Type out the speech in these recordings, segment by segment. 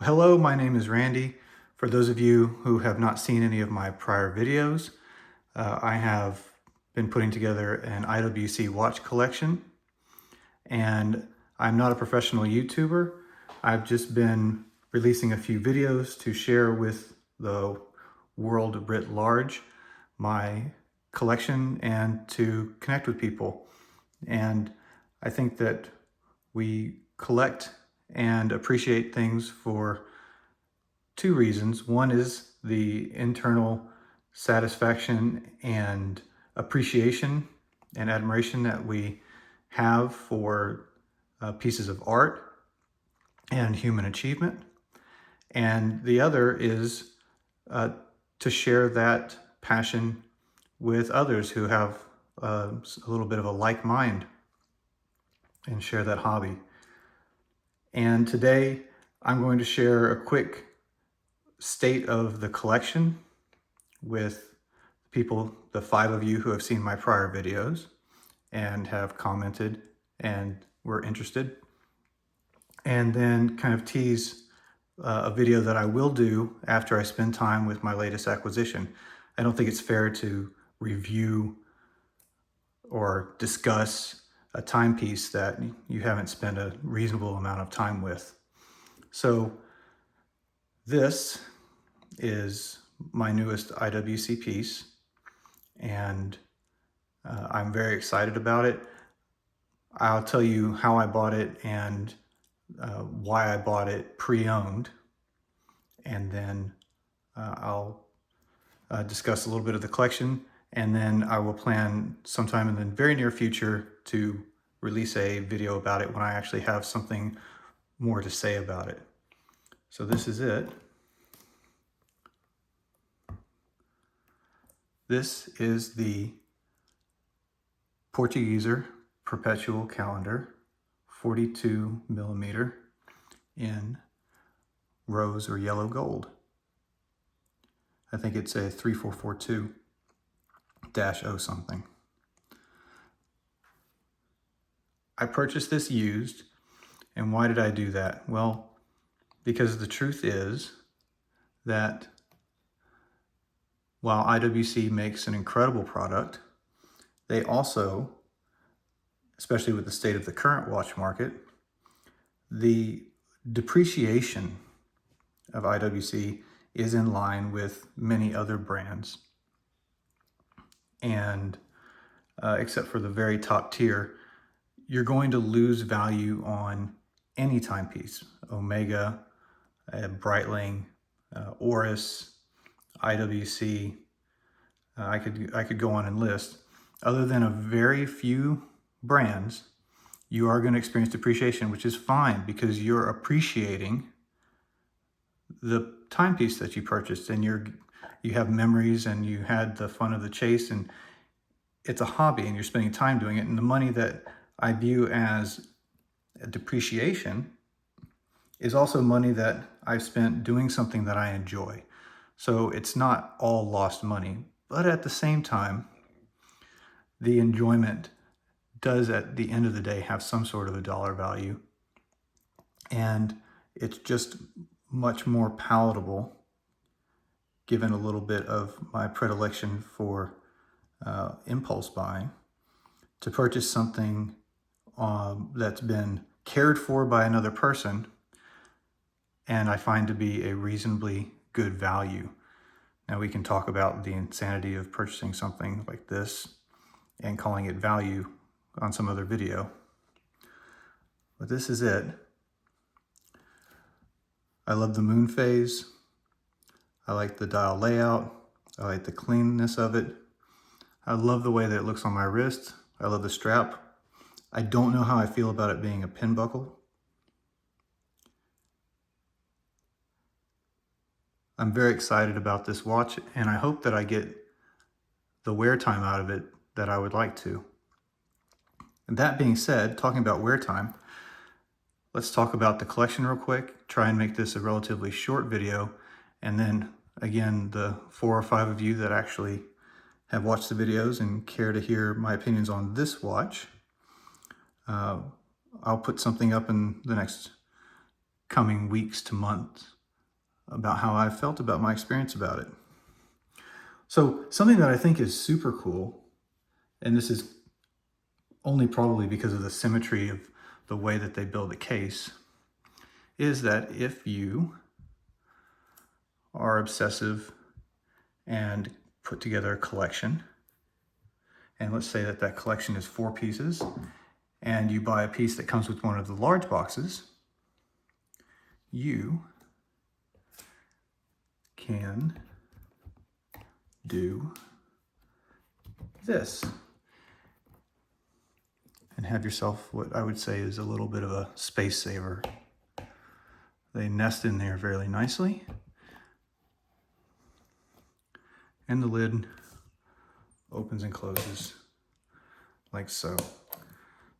Hello, my name is Randy. For those of you who have not seen any of my prior videos, I have been putting together an IWC watch collection, and I'm not a professional YouTuber. I've just been releasing a few videos to share with the world writ large my collection and to connect with people. And I think that we collect and appreciate things for two reasons. One is the internal satisfaction and appreciation and admiration that we have for pieces of art and human achievement. And the other is to share that passion with others who have a little bit of a like mind and share that hobby. And today I'm going to share a quick state of the collection with people, the 5 of you who have seen my prior videos and have commented and were interested. And then kind of tease a video that I will do after I spend time with my latest acquisition. I don't think it's fair to review or discuss a timepiece that you haven't spent a reasonable amount of time with. So this is my newest IWC piece, and I'm very excited about it. I'll tell you how I bought it and why I bought it pre-owned, and then I'll discuss a little bit of the collection, and then I will plan sometime in the very near future to release a video about it when I actually have something more to say about it. So this is it. This is the Portugieser perpetual calendar, 42 millimeter in rose or yellow gold. I think it's a 3442-0 something. I purchased this used, and why did I do that? Well, because the truth is that while IWC makes an incredible product, they also, especially with the state of the current watch market, the depreciation of IWC is in line with many other brands. And except for the very top tier, you're going to lose value on any timepiece. Omega, Breitling, Oris, IWC, I could go on and list. Other than a very few brands, you are going to experience depreciation, which is fine because you're appreciating the timepiece that you purchased, and you have memories and you had the fun of the chase, and it's a hobby and you're spending time doing it. And the money that I view as a depreciation is also money that I've spent doing something that I enjoy. So it's not all lost money, but at the same time, the enjoyment does at the end of the day have some sort of a dollar value. And it's just much more palatable, given a little bit of my predilection for impulse buying, to purchase something that's been cared for by another person and I find to be a reasonably good value. Now we can talk about the insanity of purchasing something like this and calling it value on some other video, but this is it. I love the moon phase. I like the dial layout. I like the cleanness of it. I love the way that it looks on my wrist. I love the strap. I don't know how I feel about it being a pin buckle. I'm very excited about this watch, and I hope that I get the wear time out of it that I would like to. And that being said, talking about wear time, let's talk about the collection real quick, try and make this a relatively short video, and then again, the 4 or 5 of you that actually have watched the videos and care to hear my opinions on this watch, I'll put something up in the next coming weeks to months about how I felt about my experience about it. So something that I think is super cool, and this is only probably because of the symmetry of the way that they build the case, is that if you are obsessive and put together a collection, and let's say that that collection is 4 pieces, and you buy a piece that comes with one of the large boxes, you can do this and have yourself what I would say is a little bit of a space saver. They nest in there very nicely, and the lid opens and closes like so.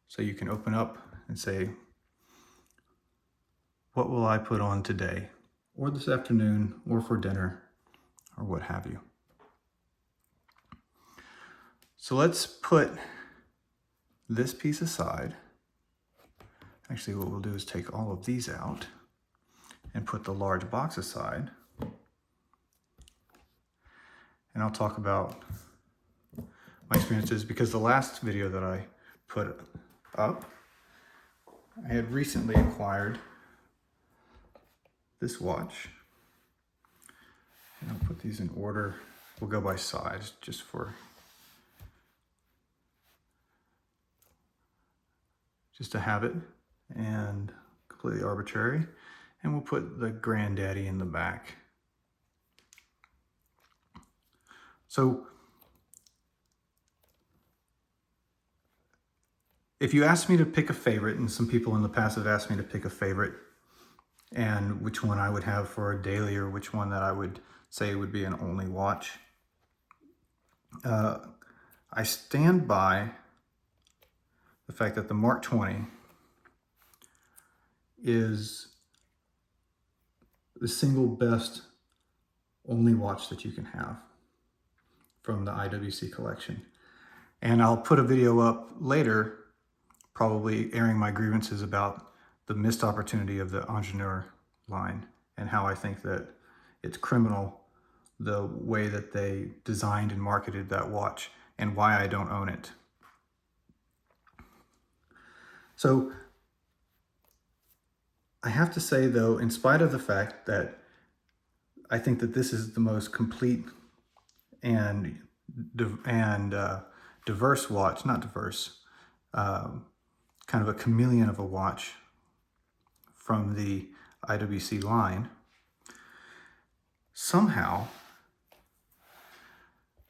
So you can open up and say, what will I put on today, or this afternoon, or for dinner, or what have you. So let's put this piece aside. Actually, what we'll do is take all of these out and put the large box aside. And I'll talk about my experiences, because the last video that I put up, I had recently acquired this watch. And I'll put these in order. We'll go by size just to have it, and completely arbitrary. And we'll put the granddaddy in the back. So if you asked me to pick a favorite, and some people in the past have asked me to pick a favorite and which one I would have for a daily, or which one that I would say would be an only watch, I stand by the fact that the Mark 20 is the single best only watch that you can have from the IWC collection. And I'll put a video up later, probably airing my grievances about the missed opportunity of the Ingenieur line, and how I think that it's criminal the way that they designed and marketed that watch, and why I don't own it. So I have to say, though, in spite of the fact that I think that this is the most complete and diverse watch, not diverse, kind of a chameleon of a watch from the IWC line, somehow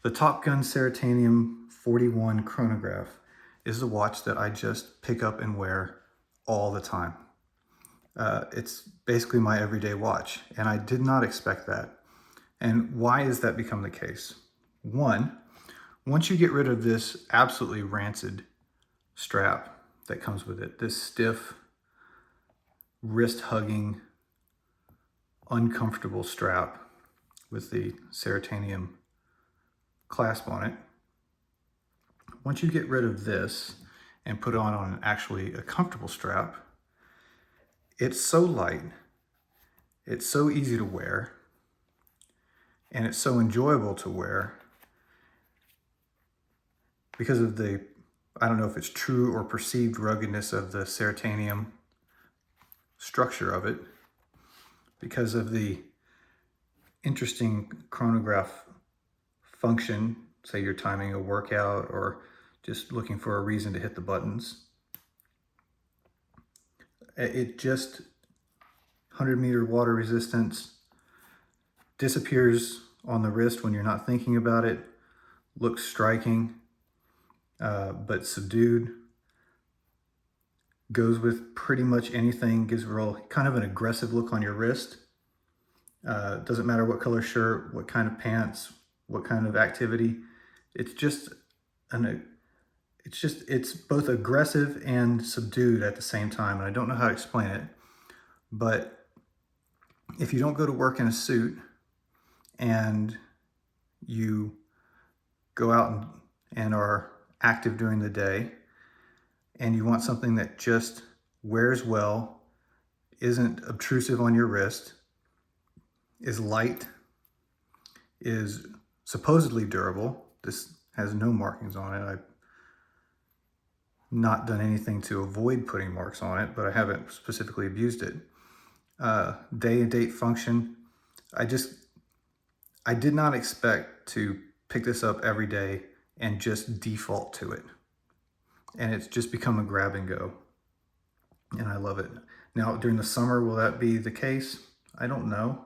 the Top Gun Ceratanium 41 chronograph is a watch that I just pick up and wear all the time. It's basically my everyday watch, and I did not expect that. And why has that become the case? One, once you get rid of this absolutely rancid strap that comes with it, this stiff, wrist-hugging, uncomfortable strap with the ceratanium clasp on it, once you get rid of this and put on actually a comfortable strap, it's so light, it's so easy to wear, and it's so enjoyable to wear because of the, I don't know if it's true or perceived ruggedness of the ceratanium structure of it, because of the interesting chronograph function, say you're timing a workout or just looking for a reason to hit the buttons. It just, 100-meter water resistance, disappears on the wrist when you're not thinking about it, looks striking, but subdued, goes with pretty much anything, gives real kind of an aggressive look on your wrist. Doesn't matter what color shirt, what kind of pants, what kind of activity. It's both aggressive and subdued at the same time. And I don't know how to explain it, but if you don't go to work in a suit and you go out and are active during the day, and you want something that just wears well, isn't obtrusive on your wrist, is light, is supposedly durable. This has no markings on it. I've not done anything to avoid putting marks on it, but I haven't specifically abused it. Day and date function. I did not expect to pick this up every day and just default to it. And it's just become a grab and go. And I love it. Now, during the summer, will that be the case? I don't know.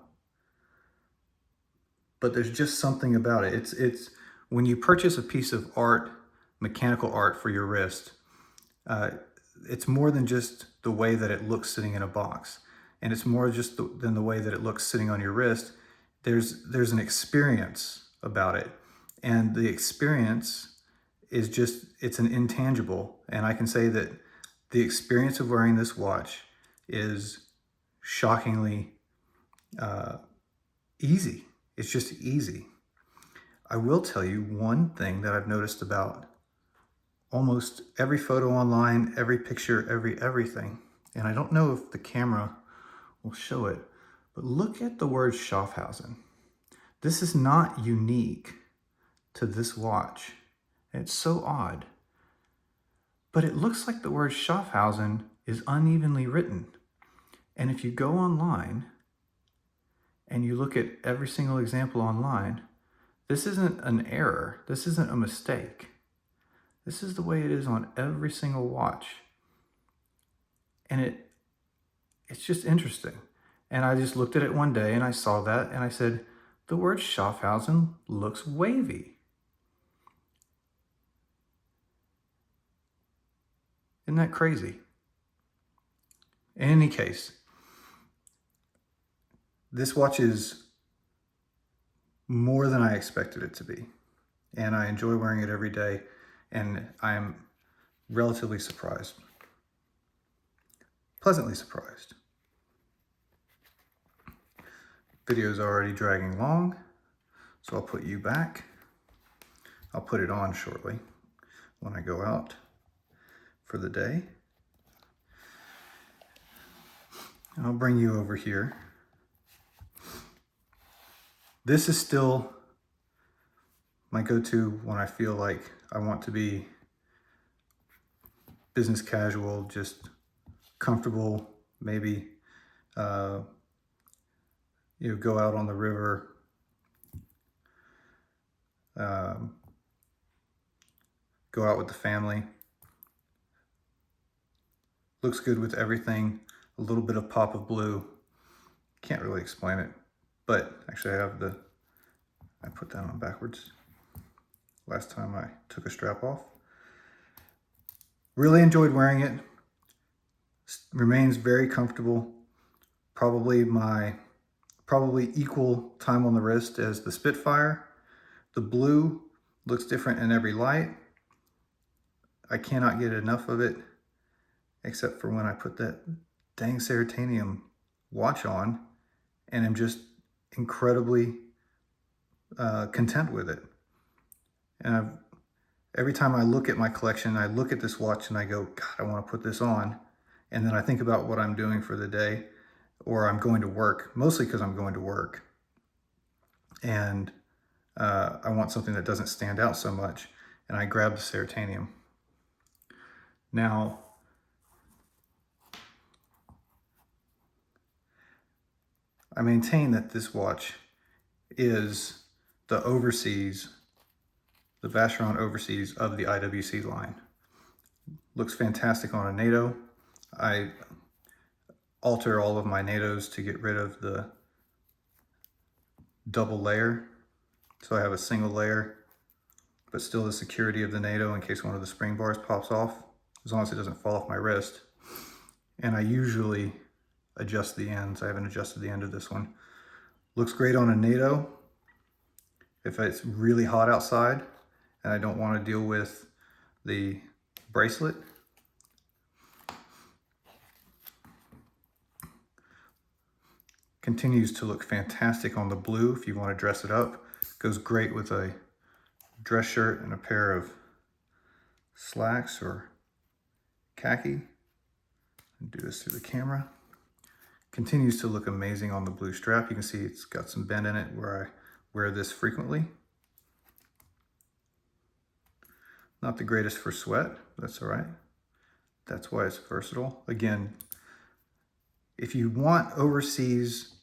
But there's just something about it. It's when you purchase a piece of art, mechanical art for your wrist, it's more than just the way that it looks sitting in a box. And it's more just than the way that it looks sitting on your wrist. There's an experience about it. And the experience is just, it's an intangible. And I can say that the experience of wearing this watch is shockingly easy. It's just easy. I will tell you one thing that I've noticed about almost every photo online, every picture, everything. And I don't know if the camera will show it, but look at the word Schaffhausen. This is not unique to this watch. It's so odd. But it looks like the word Schaffhausen is unevenly written. And if you go online and you look at every single example online, this isn't an error. This isn't a mistake. This is the way it is on every single watch. And it's just interesting. And I just looked at it one day and I saw that and I said, the word Schaffhausen looks wavy. Isn't that crazy? In any case, this watch is more than I expected it to be. And I enjoy wearing it every day. And I'm relatively surprised. Pleasantly surprised. Video's already dragging long, so I'll put you back. I'll put it on shortly when I go out for the day. And I'll bring you over here. This is still my go-to when I feel like I want to be business casual, just comfortable, maybe go out on the river, go out with the family. Looks good with everything, a little bit of pop of blue. Can't really explain it, but actually I put that on backwards last time I took a strap off. Really enjoyed wearing it. Remains very comfortable. Probably equal time on the wrist as the Spitfire. The blue looks different in every light. I cannot get enough of it, except for when I put that dang ceratanium watch on, and I'm just incredibly content with it. And every time I look at my collection, I look at this watch and I go, God, I want to put this on. And then I think about what I'm doing for the day, or I'm going to work, mostly because I'm going to work. And I want something that doesn't stand out so much. And I grab the ceratanium. Now, I maintain that this watch is the Vacheron Overseas of the IWC line. Looks fantastic on a NATO. I alter all of my NATOs to get rid of the double layer. So I have a single layer, but still the security of the NATO in case one of the spring bars pops off, as long as it doesn't fall off my wrist. And I usually adjust the ends. I haven't adjusted the end of this one. Looks great on a NATO if it's really hot outside and I don't want to deal with the bracelet. Continues to look fantastic on the blue if you want to dress it up. Goes great with a dress shirt and a pair of slacks or khaki. Do this through the camera. Continues to look amazing on the blue strap. You can see it's got some bend in it where I wear this frequently. Not the greatest for sweat, but that's all right. That's why it's versatile. Again, if you want overseas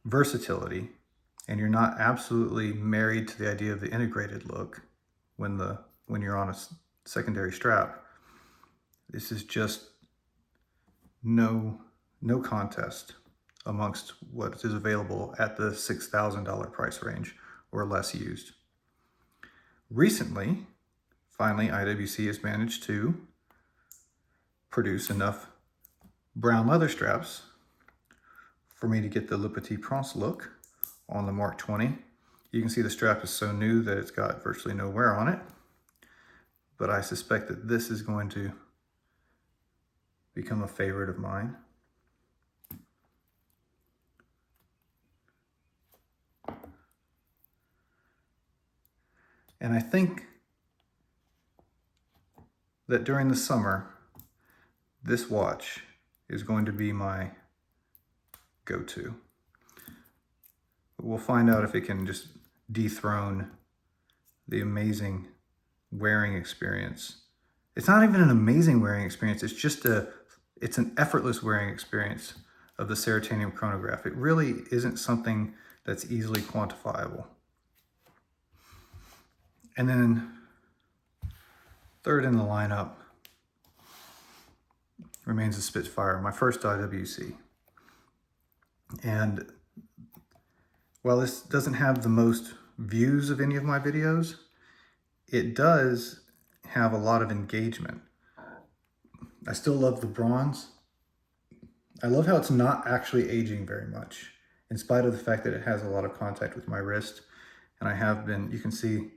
versatility and you're not absolutely married to the idea of the integrated look when you're on a secondary strap, this is just no contest amongst what is available at the $6,000 price range or less used. Recently, finally, IWC has managed to produce enough brown leather straps for me to get the Le Petit Prince look on the Mark 20. You can see the strap is so new that it's got virtually no wear on it, but I suspect that this is going to become a favorite of mine. And I think that during the summer, this watch is going to be my go-to. But we'll find out if it can just dethrone the amazing wearing experience. It's not even an amazing wearing experience, it's an effortless wearing experience of the ceratanium chronograph. It really isn't something that's easily quantifiable. And then third in the lineup remains the Spitfire, my first IWC. And while this doesn't have the most views of any of my videos, it does have a lot of engagement. I still love the bronze. I love how it's not actually aging very much, in spite of the fact that it has a lot of contact with my wrist. And I have been, you can see,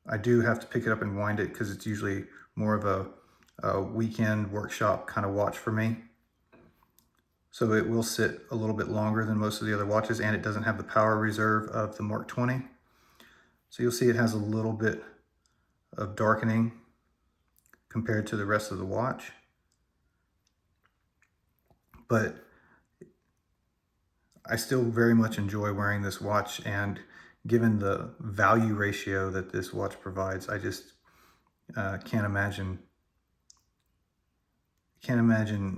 I do have to pick it up and wind it because it's usually more of a weekend workshop kind of watch for me. So it will sit a little bit longer than most of the other watches, and it doesn't have the power reserve of the Mark 20. So you'll see it has a little bit of darkening compared to the rest of the watch. But I still very much enjoy wearing this watch, and given the value ratio that this watch provides, I just can't imagine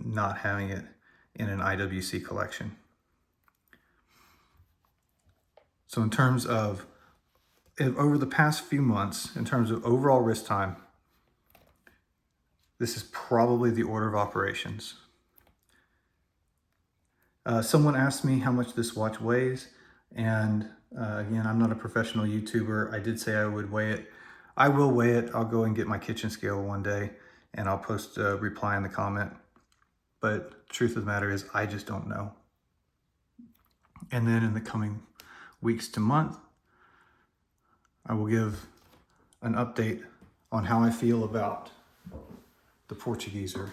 not having it in an IWC collection. So in terms of, over the past few months, in terms of overall wrist time, this is probably the order of operations. Someone asked me how much this watch weighs, and again, I'm not a professional YouTuber. I did say I would weigh it. I will weigh it. I'll go and get my kitchen scale one day, and I'll post a reply in the comment. But the truth of the matter is, I just don't know. And then in the coming weeks to month, I will give an update on how I feel about the Portugieser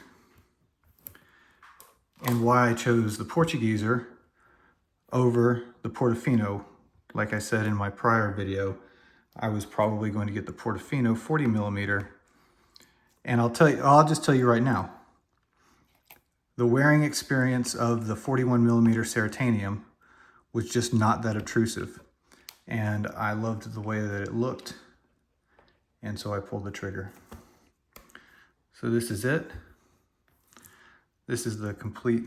and why I chose the Portugieser over the Portofino. Like I said in my prior video, I was probably going to get the Portofino 40mm. And I'll just tell you right now, the wearing experience of the 41mm ceratanium was just not that obtrusive. And I loved the way that it looked. And so I pulled the trigger. So this is it. This is the complete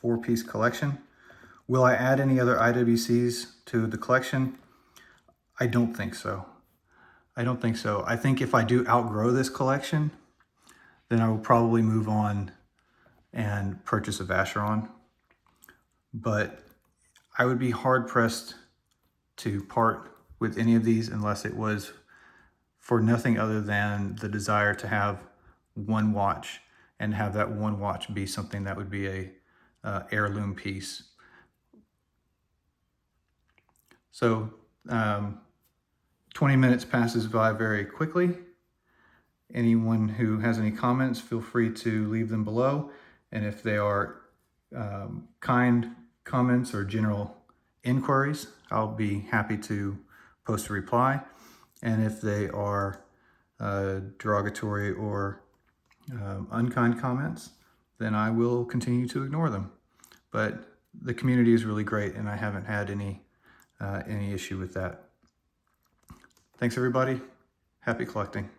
4-piece collection. Will I add any other IWCs to the collection? I don't think so. I don't think so. I think if I do outgrow this collection, then I will probably move on and purchase a Vacheron. But I would be hard-pressed to part with any of these unless it was for nothing other than the desire to have one watch, and have that one watch be something that would be a heirloom piece. So 20 minutes passes by very quickly. Anyone who has any comments, feel free to leave them below. And if they are kind comments or general inquiries, I'll be happy to post a reply. And if they are derogatory or unkind comments, then I will continue to ignore them. But the community is really great, and I haven't had any issue with that. Thanks, everybody. Happy collecting.